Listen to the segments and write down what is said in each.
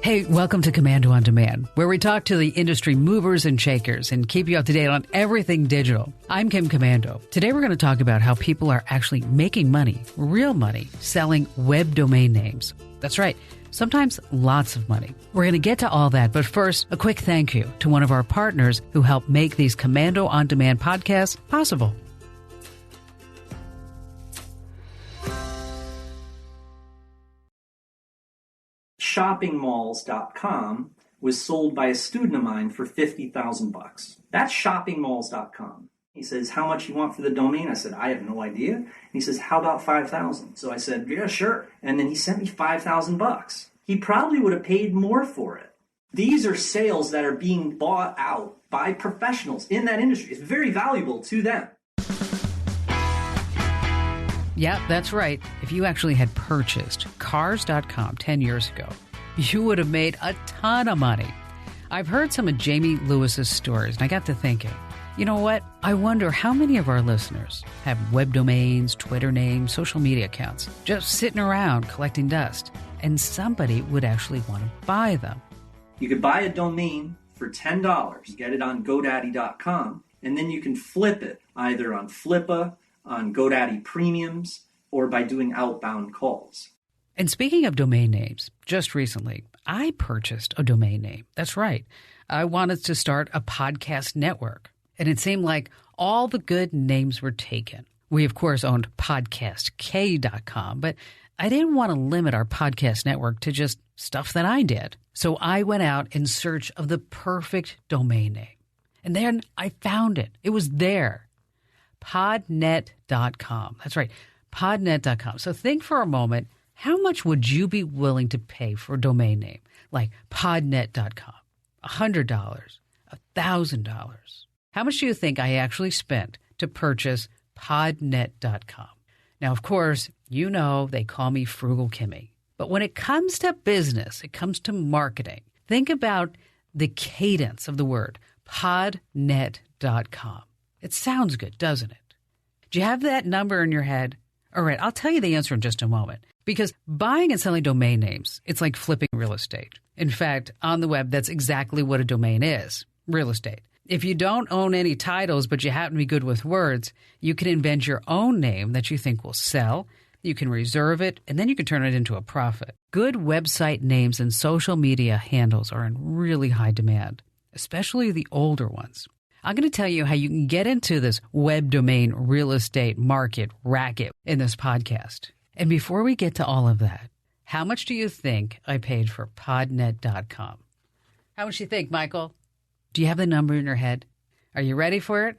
Hey, welcome to Commando on Demand, where we talk to the industry movers and shakers and keep you up to date on everything digital. I'm Kim Commando. Today we're going to talk about how people are actually making money, real money, selling web domain names. That's right, sometimes lots of money. We're going to get to all that, but first, a quick thank you to one of our partners who help make these Commando on Demand podcasts possible. shoppingmalls.com was sold by a student of mine for $50,000. That's shoppingmalls.com. He says, how much you want for the domain? I said, I have no idea. And he says, how about 5,000? So I said, yeah, sure. And then he sent me $5,000. He probably would have paid more for it. These are sales that are being bought out by professionals in that industry. It's very valuable to them. Yeah, that's right. If you actually had purchased Cars.com 10 years ago, you would have made a ton of money. I've heard some of Jamie Lewis's stories, and I got to thinking, you know what? I wonder how many of our listeners have web domains, Twitter names, social media accounts, just sitting around collecting dust, and somebody would actually want to buy them. You could buy a domain for $10, get it on GoDaddy.com, and then you can flip it either on Flippa, on GoDaddy Premiums, or by doing outbound calls. And speaking of domain names, just recently, I purchased a domain name. That's right. I wanted to start a podcast network, and it seemed like all the good names were taken. We, of course, owned podcastk.com, but I didn't want to limit our podcast network to just stuff that I did. So I went out in search of the perfect domain name. And then I found it. It was there. Podnet.com. That's right, podnet.com. So think for a moment, how much would you be willing to pay for a domain name like podnet.com? $100, $1,000. How much do you think I actually spent to purchase podnet.com? Now, of course, you know they call me Frugal Kimmy. But when it comes to business, it comes to marketing, think about the cadence of the word podnet.com. It sounds good, doesn't it? Do you have that number in your head? All right, I'll tell you the answer in just a moment. Because buying and selling domain names, it's like flipping real estate. In fact, on the web, that's exactly what a domain is, real estate. If you don't own any titles, but you happen to be good with words, you can invent your own name that you think will sell. You can reserve it, and then you can turn it into a profit. Good website names and social media handles are in really high demand, especially the older ones. I'm going to tell you how you can get into this web domain real estate market racket in this podcast. And before we get to all of that, how much do you think I paid for podnet.com? How much do you think, Michael? Do you have the number in your head? Are you ready for it?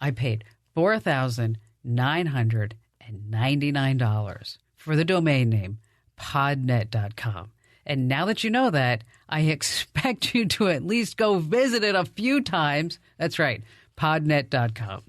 I paid $4,999 for the domain name podnet.com. And now that you know that, I expect you to at least go visit it a few times. That's right, podnet.com.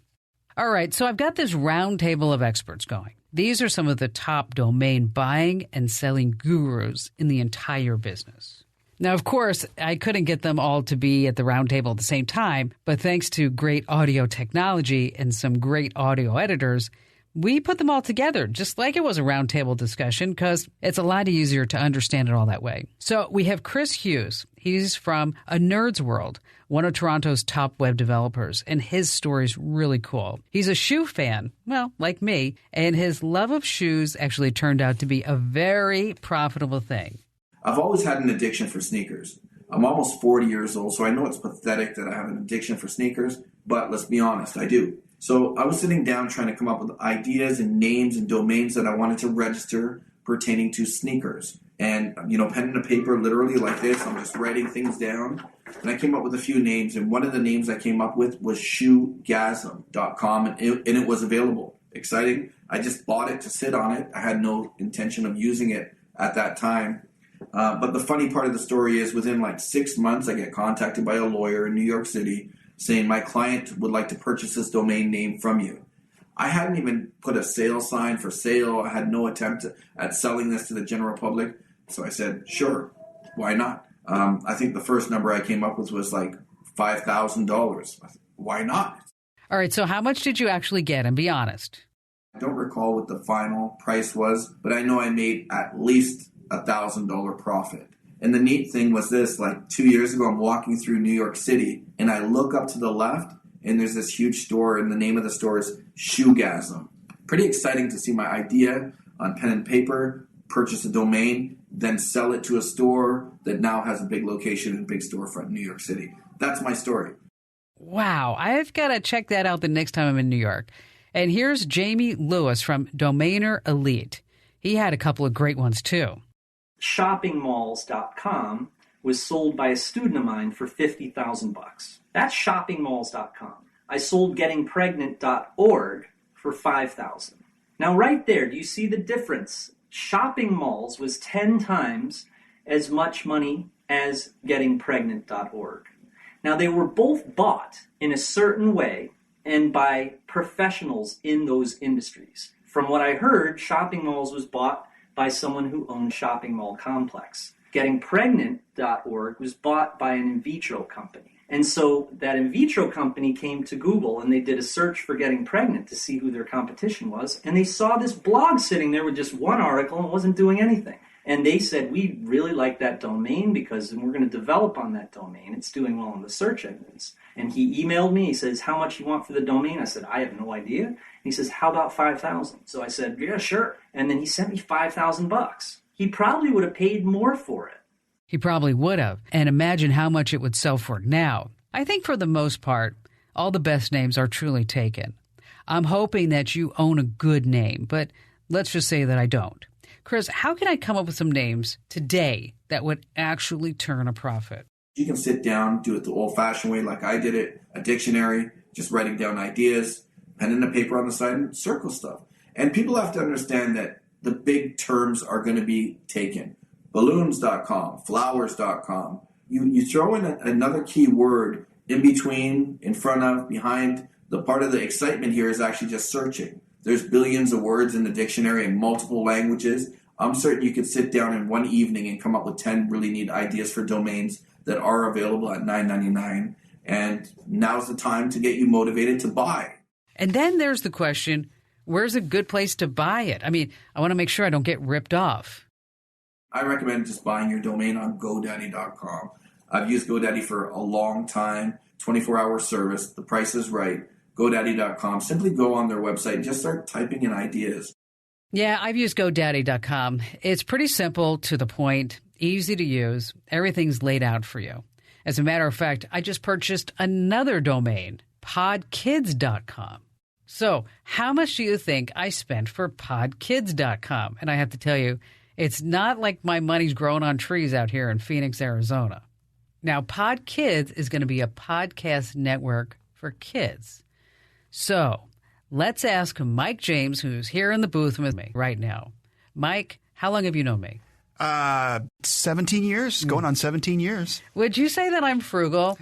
All right, so I've got this round table of experts going. These are some of the top domain buying and selling gurus in the entire business. Now, of course, I couldn't get them all to be at the round table at the same time, but thanks to great audio technology and some great audio editors, we put them all together just like it was a roundtable discussion because it's a lot easier to understand it all that way. So we have Chris Hughes. He's from A Nerd's World, one of Toronto's top web developers, and his story's really cool. He's a shoe fan, well, like me, and his love of shoes actually turned out to be a very profitable thing. I've always had an addiction for sneakers. I'm almost 40 years old, so I know it's pathetic that I have an addiction for sneakers, but let's be honest, I do. So I was sitting down trying to come up with ideas and names and domains that I wanted to register pertaining to sneakers. And, pen and a paper, literally like this, I'm just writing things down. And I came up with a few names, and one of the names I came up with was shoegasm.com, and it was available. Exciting. I just bought it to sit on it. I had no intention of using it at that time. But the funny part of the story is within like 6 months, I get contacted by a lawyer in New York City saying my client would like to purchase this domain name from you. I hadn't even put a sale sign for sale. I had no attempt at selling this to the general public. So I said, sure, why not? I think the first number I came up with was like $5,000. Why not? All right, so how much did you actually get? And be honest. I don't recall what the final price was, but I know I made at least $1,000 profit. And the neat thing was this, like 2 years ago, I'm walking through New York City and I look up to the left and there's this huge store and the name of the store is Shoegasm. Pretty exciting to see my idea on pen and paper, purchase a domain, then sell it to a store that now has a big location and a big storefront in New York City. That's my story. Wow, I've got to check that out the next time I'm in New York. And here's Jamie Lewis from Domainer Elite. He had a couple of great ones too. Shoppingmalls.com was sold by a student of mine for $50,000. That's shoppingmalls.com. I sold gettingpregnant.org for $5,000. Now right there, do you see the difference? Shopping Malls was 10 times as much money as gettingpregnant.org. Now they were both bought in a certain way and by professionals in those industries. From what I heard, Shopping Malls was bought by someone who owned shopping mall complex. Gettingpregnant.org was bought by an in vitro company. And so that in vitro company came to Google and they did a search for getting pregnant to see who their competition was. And they saw this blog sitting there with just one article and wasn't doing anything. And they said, we really like that domain because we're going to develop on that domain. It's doing well in the search engines. And he emailed me. He says, how much you want for the domain? I said, I have no idea. And he says, how about $5,000? So I said, yeah, sure. And then he sent me $5,000. He probably would have paid more for it. He probably would have. And imagine how much it would sell for now. I think for the most part, all the best names are truly taken. I'm hoping that you own a good name, but let's just say that I don't. Chris, how can I come up with some names today that would actually turn a profit? You can sit down, do it the old-fashioned way like I did it, a dictionary, just writing down ideas, pen and a paper on the side, and circle stuff. And people have to understand that the big terms are going to be taken. Balloons.com, flowers.com. You throw in another key word in between, in front of, behind. The part of the excitement here is actually just searching. There's billions of words in the dictionary in multiple languages. I'm certain you could sit down in one evening and come up with 10 really neat ideas for domains that are available at $9.99. And now's the time to get you motivated to buy. And then there's the question, where's a good place to buy it? I mean, I want to make sure I don't get ripped off. I recommend just buying your domain on GoDaddy.com. I've used GoDaddy for a long time, 24-hour service. The price is right. GoDaddy.com. Simply go on their website and just start typing in ideas. Yeah, I've used GoDaddy.com. It's pretty simple, to the point, easy to use. Everything's laid out for you. As a matter of fact, I just purchased another domain, podkids.com. So how much do you think I spent for podkids.com? And I have to tell you, it's not like my money's growing on trees out here in Phoenix, Arizona. Now, PodKids is going to be a podcast network for kids. So let's ask Mike James, who's here in the booth with me right now. Mike, how long have you known me? 17 years, going on 17 years. Would you say that I'm frugal?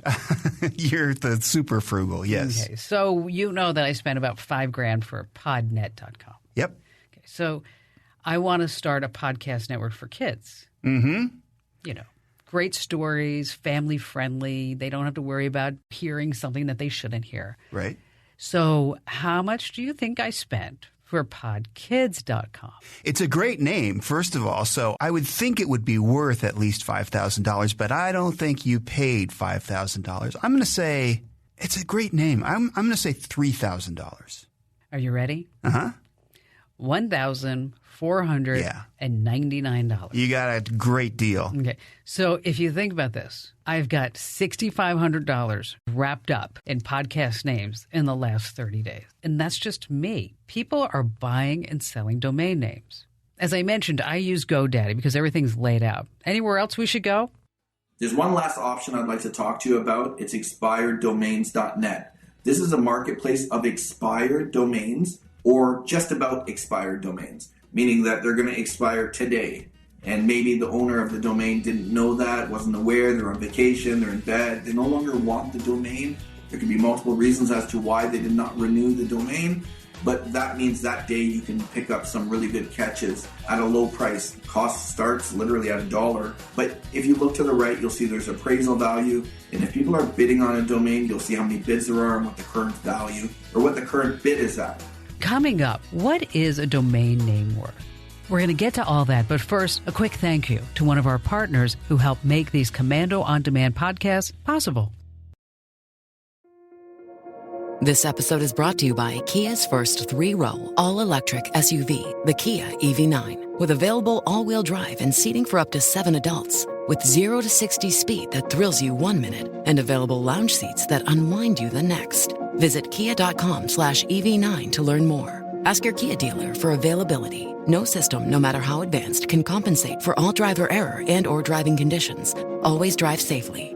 You're the super frugal, yes. Okay, so you know that I spent about $5,000 for podnet.com. Yep. Okay, so I want to start a podcast network for kids. Mm-hmm. You know, great stories, family friendly. They don't have to worry about hearing something that they shouldn't hear. Right. So how much do you think I spent for podkids.com? It's a great name, first of all, so I would think it would be worth at least $5,000, but I don't think you paid $5,000. I'm going to say it's a great name. I'm going to say $3,000. Are you ready? Uh-huh. $1,499. You got a great deal. Okay. So if you think about this, I've got $6,500 wrapped up in podcast names in the last 30 days. And that's just me. People are buying and selling domain names. As I mentioned, I use GoDaddy because everything's laid out. Anywhere else we should go? There's one last option I'd like to talk to you about. It's expireddomains.net. This is a marketplace of expired domains, or just about expired domains, meaning that they're going to expire today. And maybe the owner of the domain didn't know that, wasn't aware, they're on vacation, they're in bed, they no longer want the domain. There could be multiple reasons as to why they did not renew the domain, but that means that day you can pick up some really good catches at a low price. Cost starts literally at $1. But if you look to the right, you'll see there's appraisal value. And if people are bidding on a domain, you'll see how many bids there are and what the current value or what the current bid is at. Coming up, what is a domain name worth? We're going to get to all that, but first, a quick thank you to one of our partners who help make these Komando On Demand podcasts possible. This episode is brought to you by Kia's first three-row, all-electric SUV, the Kia EV9, with available all-wheel drive and seating for up to 7 adults, with 0 to 60 speed that thrills you 1 minute and available lounge seats that unwind you the next. Visit kia.com/EV9 to learn more. Ask your Kia dealer for availability. No system, no matter how advanced, can compensate for all driver error and or driving conditions. Always drive safely.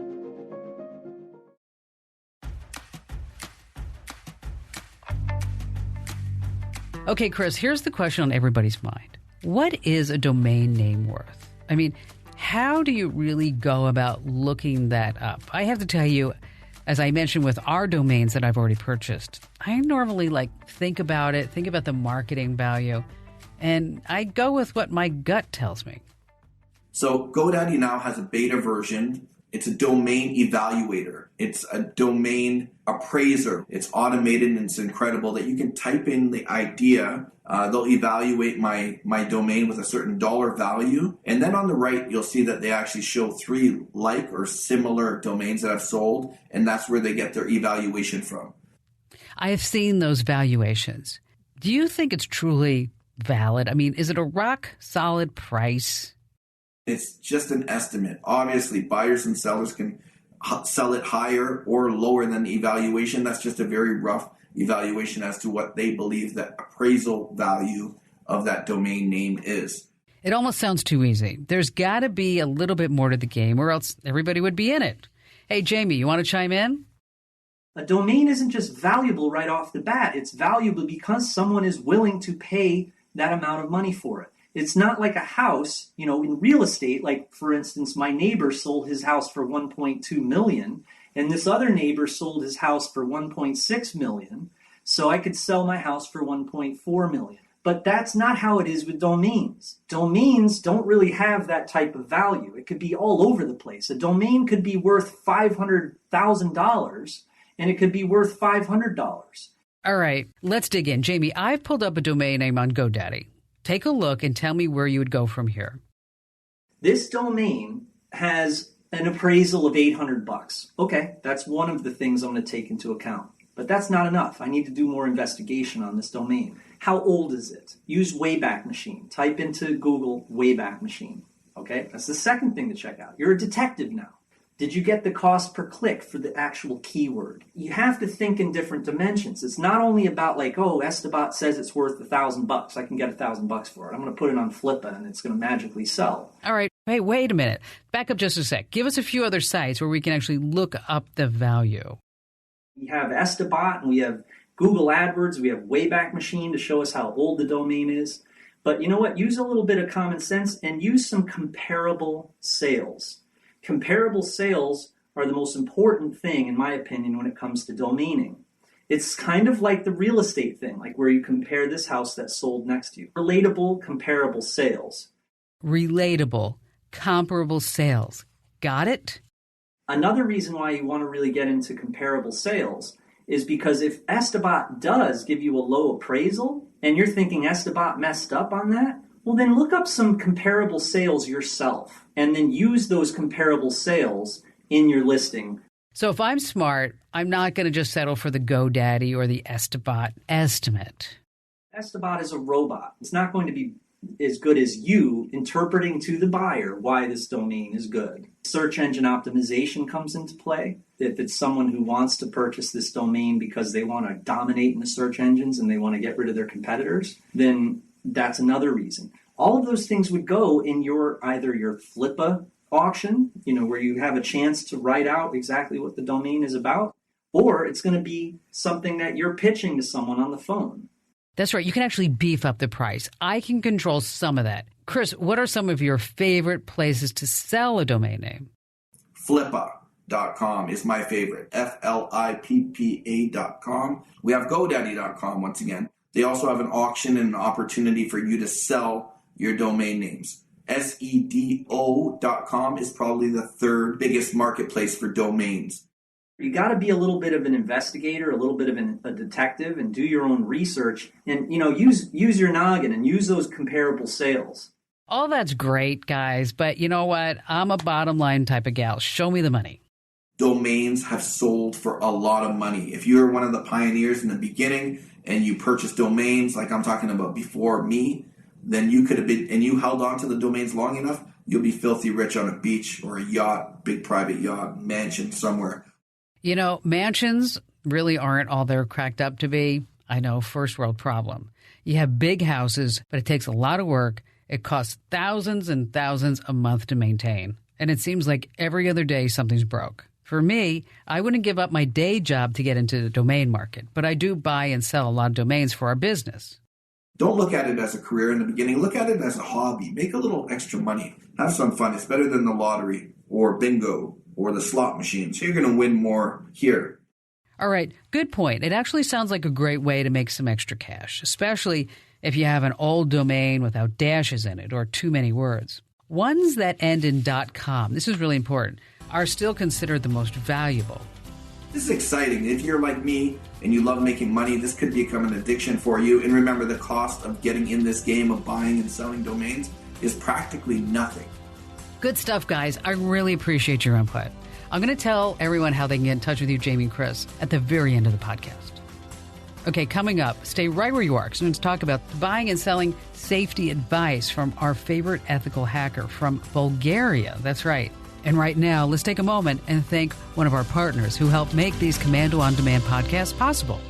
Okay, Chris, here's the question on everybody's mind. What is a domain name worth? I mean, how do you really go about looking that up? I have to tell you, as I mentioned with our domains that I've already purchased, I normally think about the marketing value, and I go with what my gut tells me. So GoDaddy now has a beta version. It's a domain evaluator. It's a domain appraiser. It's automated and it's incredible that you can type in the idea. They'll evaluate my domain with a certain dollar value. And then on the right, you'll see that they actually show 3 like or similar domains that I've sold. And that's where they get their evaluation from. I have seen those valuations. Do you think it's truly valid? I mean, is it a rock solid price? It's just an estimate. Obviously, buyers and sellers can sell it higher or lower than the evaluation. That's just a very rough evaluation as to what they believe the appraisal value of that domain name is. It almost sounds too easy. There's got to be a little bit more to the game, or else everybody would be in it. Hey, Jamie, you want to chime in? A domain isn't just valuable right off the bat. It's valuable because someone is willing to pay that amount of money for it. It's not like a house, in real estate. Like, for instance, my neighbor sold his house for $1.2 million, and this other neighbor sold his house for $1.6 million. So I could sell my house for $1.4 million. But that's not how it is with domains. Domains don't really have that type of value. It could be all over the place. A domain could be worth $500,000, and it could be worth $500. All right, let's dig in. Jamie, I've pulled up a domain name on GoDaddy. Take a look and tell me where you would go from here. This domain has an appraisal of $800. Okay, that's one of the things I'm going to take into account. But that's not enough. I need to do more investigation on this domain. How old is it? Use Wayback Machine. Type into Google Wayback Machine. Okay, that's the second thing to check out. You're a detective now. Did you get the cost per click for the actual keyword? You have to think in different dimensions. It's not only about Estabot says it's worth $1,000. I can get $1,000 for it. I'm going to put it on Flippa and it's going to magically sell. All right. Hey, wait a minute. Back up just a sec. Give us a few other sites where we can actually look up the value. We have Estabot and we have Google AdWords. We have Wayback Machine to show us how old the domain is. But you know what? Use a little bit of common sense and use some comparable sales. Comparable sales are the most important thing, in my opinion, when it comes to domaining. It's kind of like the real estate thing, like where you compare this house that sold next to you. Relatable, comparable sales. Relatable, comparable sales. Got it? Another reason why you want to really get into comparable sales is because if Estabot does give you a low appraisal, and you're thinking Estabot messed up on that, well, then look up some comparable sales yourself and then use those comparable sales in your listing. So if I'm smart, I'm not going to just settle for the GoDaddy or the Estabot estimate. Estabot is a robot. It's not going to be as good as you interpreting to the buyer why this domain is good. Search engine optimization comes into play. If it's someone who wants to purchase this domain because they want to dominate in the search engines and they want to get rid of their competitors, then that's another reason. All of those things would go in either your Flippa auction, where you have a chance to write out exactly what the domain is about, or it's going to be something that you're pitching to someone on the phone. That's right. You can actually beef up the price. I can control some of that. Chris, what are some of your favorite places to sell a domain name? Flippa.com is my favorite. Flippa.com. We have GoDaddy.com once again. They also have an auction and an opportunity for you to sell your domain names. Sedo.com is probably the third biggest marketplace for domains. You got to be a little bit of an investigator, a little bit of a detective, and do your own research, and use your noggin and use those comparable sales. All that's great, guys, but you know what? I'm a bottom line type of gal. Show me the money. Domains have sold for a lot of money. If you're one of the pioneers in the beginning and you purchased domains like I'm talking about before me, then you could have been, and you held on to the domains long enough, you'll be filthy rich on a beach or a yacht, big private yacht, mansion somewhere. Mansions really aren't all they're cracked up to be. I know, first world problem. You have big houses, but it takes a lot of work. It costs thousands and thousands a month to maintain. And it seems like every other day something's broke. For me, I wouldn't give up my day job to get into the domain market, but I do buy and sell a lot of domains for our business. Don't look at it as a career in the beginning. Look at it as a hobby. Make a little extra money. Have some fun. It's better than the lottery or bingo or the slot machines. You're going to win more here. All right, good point. It actually sounds like a great way to make some extra cash, especially if you have an old domain without dashes in it or too many words. Ones that end in .com, this is really important, are still considered the most valuable. This is exciting. If you're like me and you love making money, this could become an addiction for you. And remember, the cost of getting in this game of buying and selling domains is practically nothing. Good stuff, guys. I really appreciate your input. I'm going to tell everyone how they can get in touch with you, Jamie and Chris, at the very end of the podcast. Okay, coming up, stay right where you are, because we're going to talk about buying and selling safety advice from our favorite ethical hacker from Bulgaria. That's right. And right now, let's take a moment and thank one of our partners who helped make these Komando On Demand podcasts possible.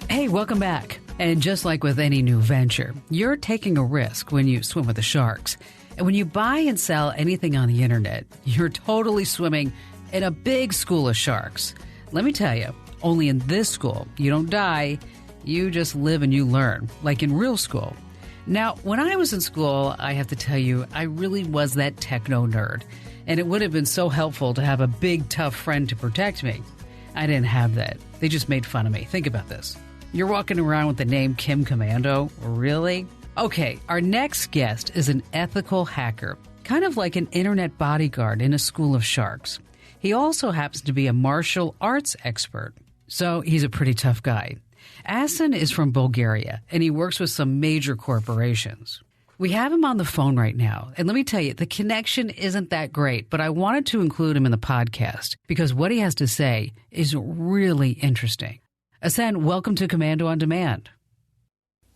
Hey, welcome back. And just like with any new venture, you're taking a risk when you swim with the sharks. And when you buy and sell anything on the internet, you're totally swimming in a big school of sharks. Let me tell you, only in this school, you don't die, you just live and you learn, like in real school. Now, when I was in school, I have to tell you, I really was that techno nerd. And it would have been so helpful to have a big, tough friend to protect me. I didn't have that. They just made fun of me. Think about this. You're walking around with the name Kim Komando? Really? Okay, our next guest is an ethical hacker, kind of like an internet bodyguard in a school of sharks. He also happens to be a martial arts expert, so he's a pretty tough guy. Asen is from Bulgaria, and he works with some major corporations. We have him on the phone right now, and let me tell you, the connection isn't that great, but I wanted to include him in the podcast because what he has to say is really interesting. Asen, welcome to Komando On Demand.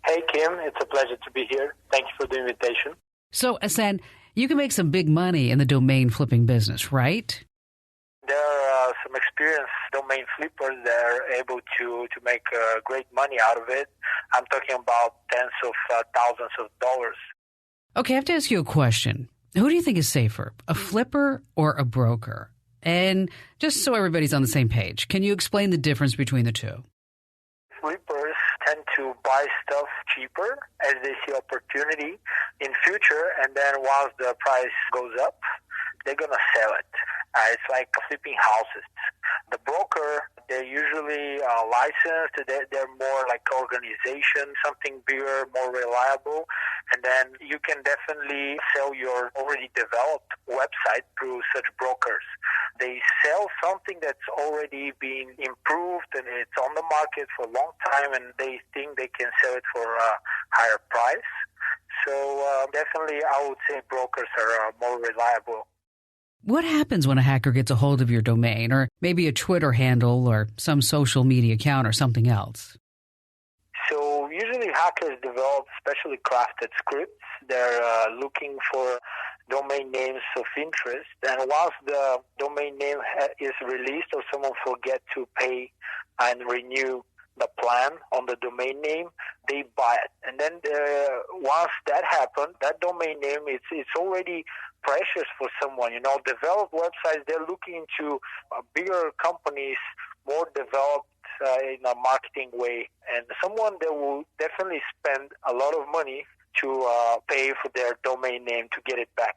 Hey, Kim. It's a pleasure to be here. Thank you for the invitation. So, Asen, you can make some big money in the domain flipping business, right? There are some experienced domain flippers that are able to make great money out of it. I'm talking about tens of thousands of dollars. Okay, I have to ask you a question. Who do you think is safer, a flipper or a broker? And just so everybody's on the same page, can you explain the difference between the two? Flippers tend to buy stuff cheaper as they see opportunity in future, and then once the price goes up, they're going to sell it. It's like flipping houses. The broker, they're usually licensed. They're more like organization, something bigger, more reliable. And then you can definitely sell your already developed website through such brokers. They sell something that's already been improved and it's on the market for a long time, and they think they can sell it for a higher price. So definitely I would say brokers are more reliable. What happens when a hacker gets a hold of your domain, or maybe a Twitter handle or some social media account or something else? So usually hackers develop specially crafted scripts. They're looking for domain names of interest. And once the domain name is released or someone forget to pay and renew the plan on the domain name, they buy it. And then once that happens, that domain name, it's already precious for someone. Developed websites, they're looking into bigger companies, more developed in a marketing way. And someone that will definitely spend a lot of money to pay for their domain name to get it back.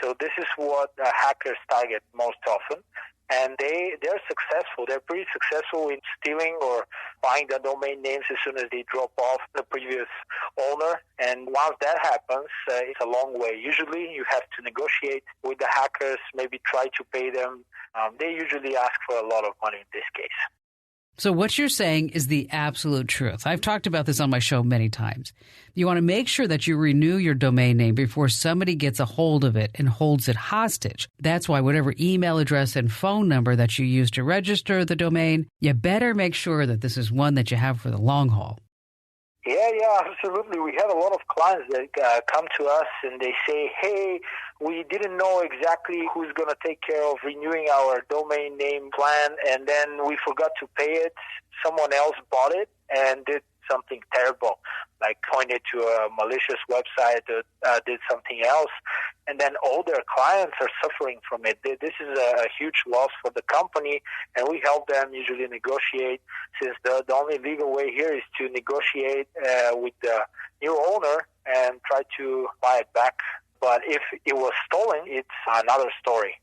So this is what hackers target most often. And they're successful. They're pretty successful in stealing or buying the domain names as soon as they drop off the previous owner. And once that happens, it's a long way. Usually you have to negotiate with the hackers, maybe try to pay them. They usually ask for a lot of money in this case. So what you're saying is the absolute truth. I've talked about this on my show many times. You want to make sure that you renew your domain name before somebody gets a hold of it and holds it hostage. That's why whatever email address and phone number that you use to register the domain, you better make sure that this is one that you have for the long haul. Yeah, absolutely. We have a lot of clients that come to us and they say, hey, we didn't know exactly who's going to take care of renewing our domain name plan, and then we forgot to pay it. Someone else bought it and did something terrible, like pointed to a malicious website that did something else, and then all their clients are suffering from it. This is a huge loss for the company, and we help them usually negotiate, since the only legal way here is to negotiate with the new owner and try to buy it back. But if it was stolen, it's another story.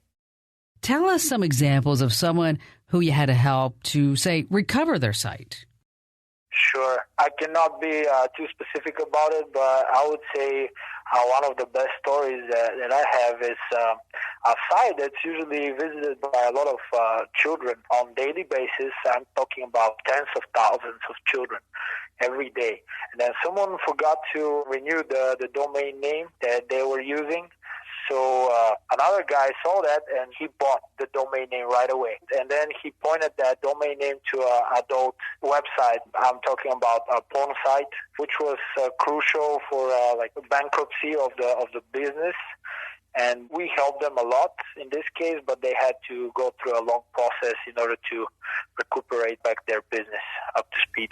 Tell us some examples of someone who you had to help to, say, recover their site. Sure. I cannot be too specific about it, but I would say one of the best stories that I have is a site that's usually visited by a lot of children on a daily basis. I'm talking about tens of thousands of children every day. And then someone forgot to renew the domain name that they were using. So another guy saw that and he bought the domain name right away. And then he pointed that domain name to an adult website. I'm talking about a porn site, which was crucial for like the bankruptcy of the business. And we helped them a lot in this case, but they had to go through a long process in order to recuperate back their business up to speed.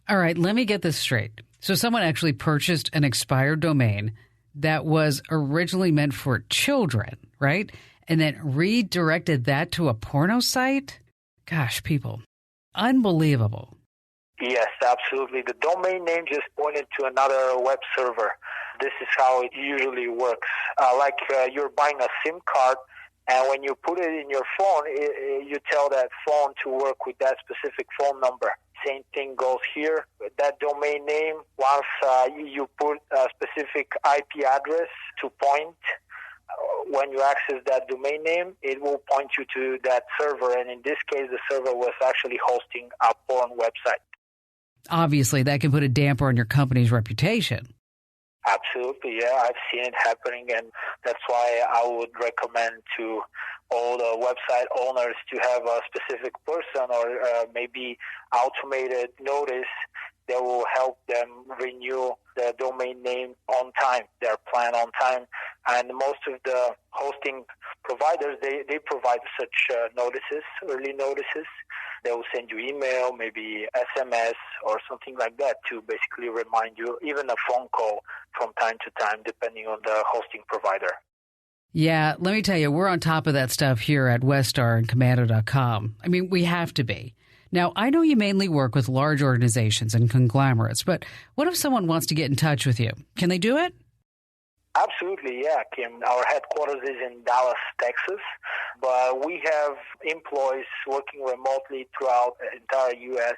All right, let me get this straight. So someone actually purchased an expired domain that was originally meant for children, right? And then redirected that to a porno site? Gosh, people. Unbelievable. Yes, absolutely. The domain name just pointed to another web server. This is how it usually works. Like you're buying a SIM card, and when you put it in your phone, you tell that phone to work with that specific phone number. Same thing goes here. That domain name, once you put a specific IP address to point, when you access that domain name, it will point you to that server. And in this case, the server was actually hosting a porn website. Obviously, that can put a damper on your company's reputation. Absolutely, yeah. I've seen it happening, and that's why I would recommend to all the website owners to have a specific person or maybe automated notice that will help them renew the domain name on time, their plan on time. And most of the hosting providers, they provide such notices, early notices. They will send you email, maybe SMS or something like that to basically remind you, even a phone call from time to time, depending on the hosting provider. Yeah, let me tell you, we're on top of that stuff here at Westar and Komando.com. I mean, we have to be. Now, I know you mainly work with large organizations and conglomerates, but what if someone wants to get in touch with you? Can they do it? Absolutely, yeah, Kim. Our headquarters is in Dallas, Texas, but we have employees working remotely throughout the entire U.S.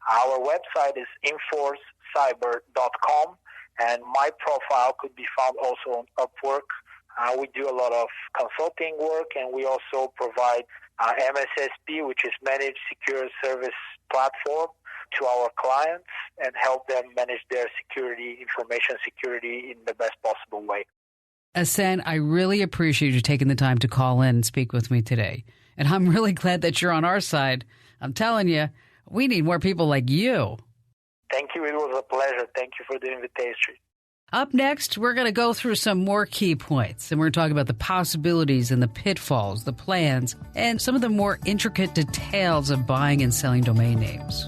Our website is enforcecyber.com, and my profile could be found also on Upwork. We do a lot of consulting work, and we also provide MSSP, which is Managed Secure Service Platform, to our clients and help them manage their security, information security in the best possible way. Asen, I really appreciate you taking the time to call in and speak with me today. And I'm really glad that you're on our side. I'm telling you, we need more people like you. Thank you. It was a pleasure. Thank you for the invitation. Up next, we're going to go through some more key points, and we're going to talk about the possibilities and the pitfalls, the plans, and some of the more intricate details of buying and selling domain names.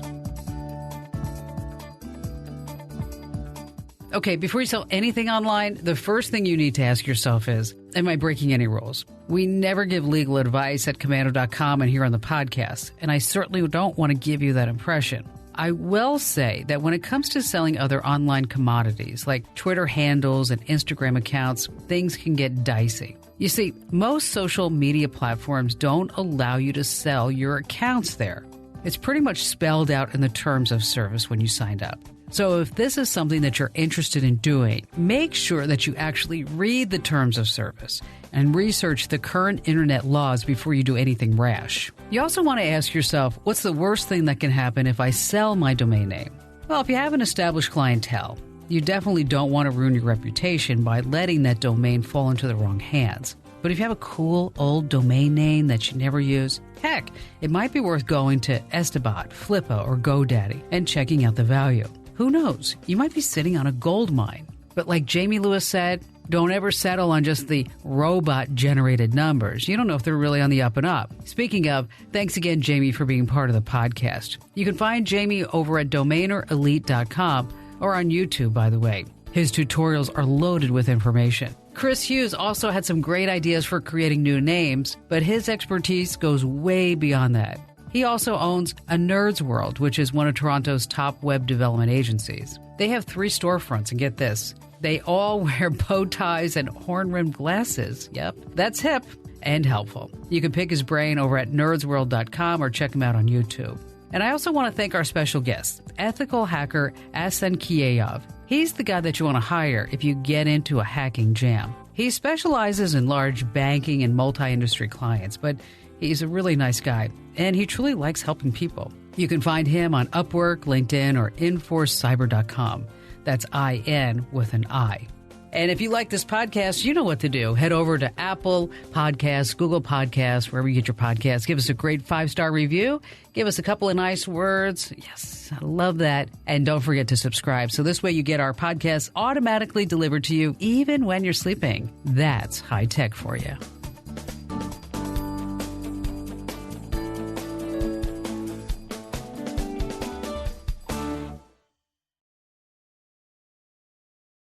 Okay, before you sell anything online, the first thing you need to ask yourself is, am I breaking any rules? We never give legal advice at Komando.com and here on the podcast, and I certainly don't want to give you that impression. I will say that when it comes to selling other online commodities like Twitter handles and Instagram accounts, things can get dicey. You see, most social media platforms don't allow you to sell your accounts there. It's pretty much spelled out in the terms of service when you signed up. So if this is something that you're interested in doing, make sure that you actually read the terms of service and research the current internet laws before you do anything rash. You also want to ask yourself, what's the worst thing that can happen if I sell my domain name? Well, if you have an established clientele, you definitely don't want to ruin your reputation by letting that domain fall into the wrong hands. But if you have a cool old domain name that you never use, heck, it might be worth going to Estabat, Flippa, or GoDaddy and checking out the value. Who knows? You might be sitting on a gold mine. But like Jamie Lewis said, don't ever settle on just the robot-generated numbers. You don't know if they're really on the up and up. Speaking of, thanks again, Jamie, for being part of the podcast. You can find Jamie over at domainerelite.com or on YouTube, by the way. His tutorials are loaded with information. Chris Hughes also had some great ideas for creating new names, but his expertise goes way beyond that. He also owns A Nerd's World, which is one of Toronto's top web development agencies. They have 3 storefronts, and get this, they all wear bow ties and horn-rimmed glasses. Yep, that's hip and helpful. You can pick his brain over at nerdsworld.com or check him out on YouTube. And I also want to thank our special guest, ethical hacker Asen Kieyov. He's the guy that you want to hire if you get into a hacking jam. He specializes in large banking and multi-industry clients, but he's a really nice guy, and he truly likes helping people. You can find him on Upwork, LinkedIn, or InforceCyber.com. That's IN with an I. And if you like this podcast, you know what to do. Head over to Apple Podcasts, Google Podcasts, wherever you get your podcasts. Give us a great 5-star review. Give us a couple of nice words. Yes, I love that. And don't forget to subscribe. So this way you get our podcasts automatically delivered to you even when you're sleeping. That's high tech for you.